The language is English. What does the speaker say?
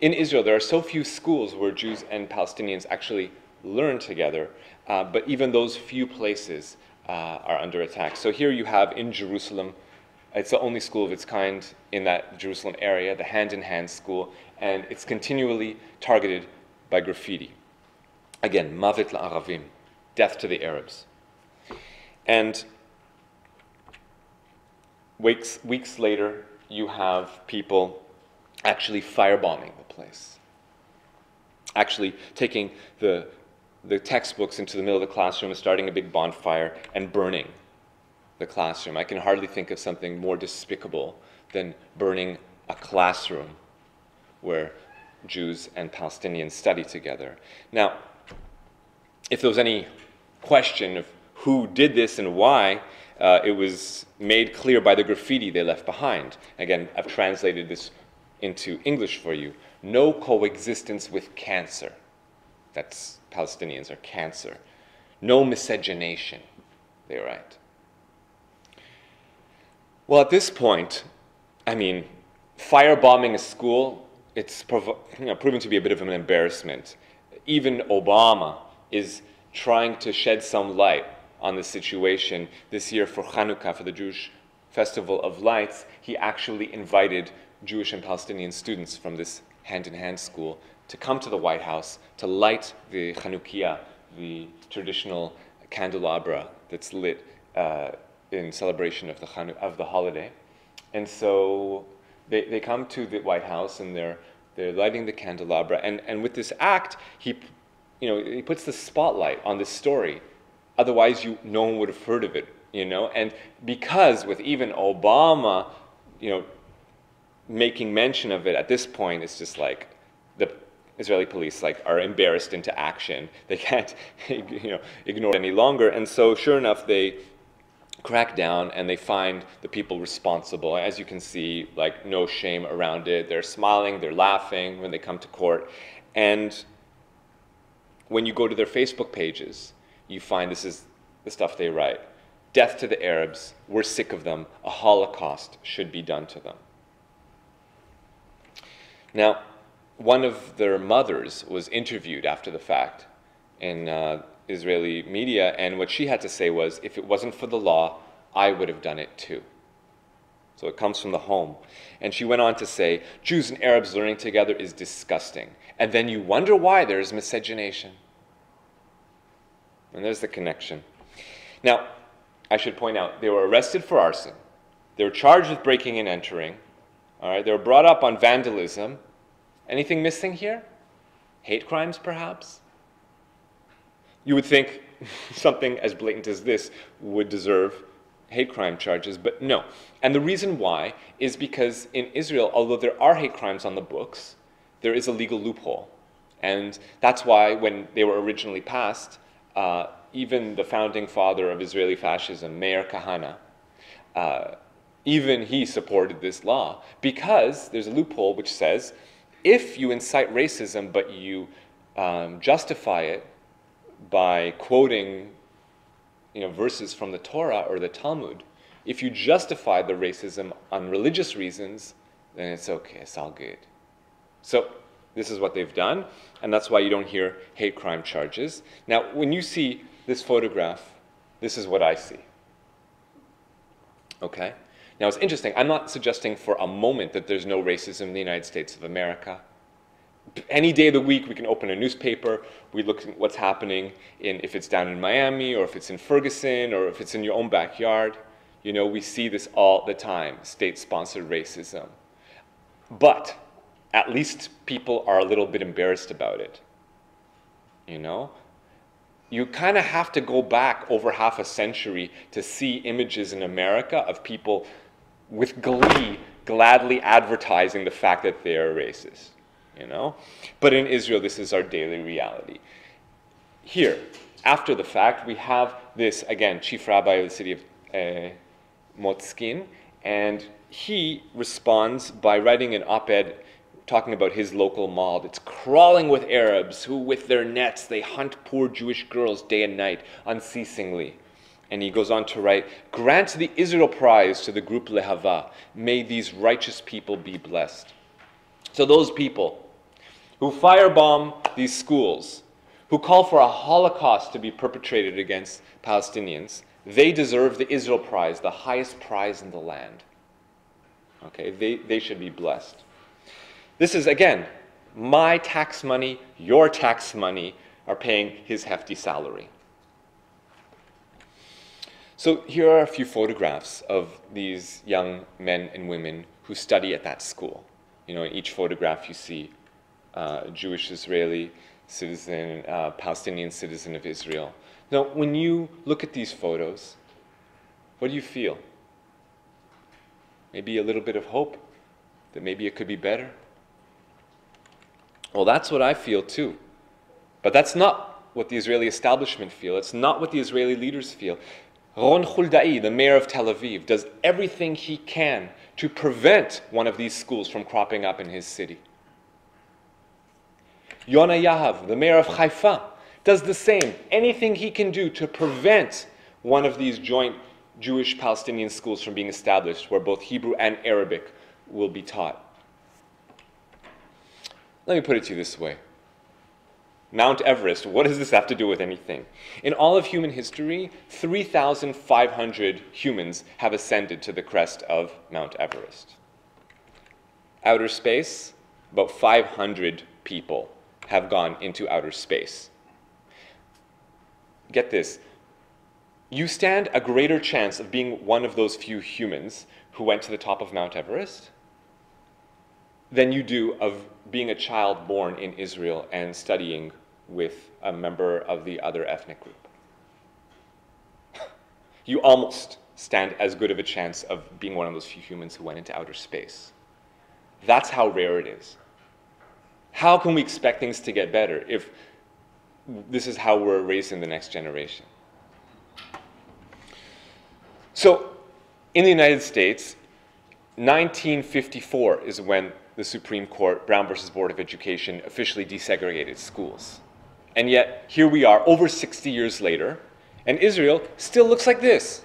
in Israel, there are so few schools where Jews and Palestinians actually learn together, but even those few places are under attack. So here you have in Jerusalem, it's the only school of its kind in that Jerusalem area, the hand-in-hand school, and it's continually targeted by graffiti. Again, Mavet la'Aravim, death to the Arabs. And weeks later, you have people actually firebombing the place, actually taking the textbooks into the middle of the classroom and starting a big bonfire and burning the classroom. I can hardly think of something more despicable than burning a classroom where Jews and Palestinians study together. Now, if there was any question of who did this and why, it was made clear by the graffiti they left behind. Again, I've translated this into English for you. No coexistence with cancer. That's Palestinians are cancer. No miscegenation, they write. Well, at this point, I mean, firebombing a school, it's proven to be a bit of an embarrassment. Even Obama is trying to shed some light on the situation. This year for Hanukkah, for the Jewish Festival of Lights, he actually invited Jewish and Palestinian students from this hand-in-hand school to come to the White House to light the Hanukkah, the traditional candelabra that's lit in celebration of the holiday. And so they come to the White House and they're lighting the candelabra. And with this act, he puts the spotlight on this story. Otherwise, no one would have heard of it, And because with even Obama, making mention of it at this point, it's just like the Israeli police are embarrassed into action. They can't, ignore it any longer. And so, sure enough, they crack down and they find the people responsible. As you can see, no shame around it. They're smiling, they're laughing when they come to court. And when you go to their Facebook pages, you find this is the stuff they write. Death to the Arabs, we're sick of them, a Holocaust should be done to them. Now, one of their mothers was interviewed after the fact in Israeli media, and what she had to say was, if it wasn't for the law, I would have done it too. So it comes from the home. And she went on to say, Jews and Arabs learning together is disgusting. And then you wonder why there's miscegenation. And there's the connection. Now, I should point out, they were arrested for arson. They were charged with breaking and entering. All right, they were brought up on vandalism. Anything missing here? Hate crimes, perhaps? You would think something as blatant as this would deserve hate crime charges, but no. And the reason why is because in Israel, although there are hate crimes on the books, there is a legal loophole. And that's why when they were originally passed, even the founding father of Israeli fascism, Meir Kahane, even he supported this law because there's a loophole which says if you incite racism but you justify it by quoting verses from the Torah or the Talmud, if you justify the racism on religious reasons, then it's okay, it's all good. So this is what they've done, and that's why you don't hear hate crime charges. Now, when you see this photograph, this is what I see. Okay? Now, it's interesting. I'm not suggesting for a moment that there's no racism in the United States of America. Any day of the week, we can open a newspaper, we look at what's happening if it's down in Miami, or if it's in Ferguson, or if it's in your own backyard. We see this all the time, state-sponsored racism. But at least people are a little bit embarrassed about it. You kind of have to go back over half a century to see images in America of people with glee gladly advertising the fact that they are racist. But in Israel, this is our daily reality. Here, after the fact, we have this, again, chief rabbi of the city of Motzkin, and he responds by writing an op-ed talking about his local mall that's crawling with Arabs who, with their nets, they hunt poor Jewish girls day and night unceasingly. And he goes on to write, grant the Israel Prize to the group Lehava. May these righteous people be blessed. So those people who firebomb these schools, who call for a Holocaust to be perpetrated against Palestinians, they deserve the Israel Prize, the highest prize in the land. Okay, they should be blessed. This is, again, my tax money, your tax money are paying his hefty salary. So here are a few photographs of these young men and women who study at that school. You know, in each photograph you see Jewish Israeli citizen, Palestinian citizen of Israel. Now, when you look at these photos, what do you feel? Maybe a little bit of hope that maybe it could be better? Well, that's what I feel too. But that's not what the Israeli establishment feel. It's not what the Israeli leaders feel. Ron Huldai, the mayor of Tel Aviv, does everything he can to prevent one of these schools from cropping up in his city. Yona Yahav, the mayor of Haifa, does the same. Anything he can do to prevent one of these joint Jewish-Palestinian schools from being established where both Hebrew and Arabic will be taught. Let me put it to you this way. Mount Everest, what does this have to do with anything? In all of human history, 3,500 humans have ascended to the crest of Mount Everest. Outer space, about 500 people have gone into outer space. Get this. You stand a greater chance of being one of those few humans who went to the top of Mount Everest than you do of being a child born in Israel and studying with a member of the other ethnic group. You almost stand as good of a chance of being one of those few humans who went into outer space. That's how rare it is. How can we expect things to get better if this is how we're raising the next generation? So, in the United States, 1954 is when the Supreme Court, Brown versus Board of Education, officially desegregated schools. And yet, here we are, over 60 years later, and Israel still looks like this.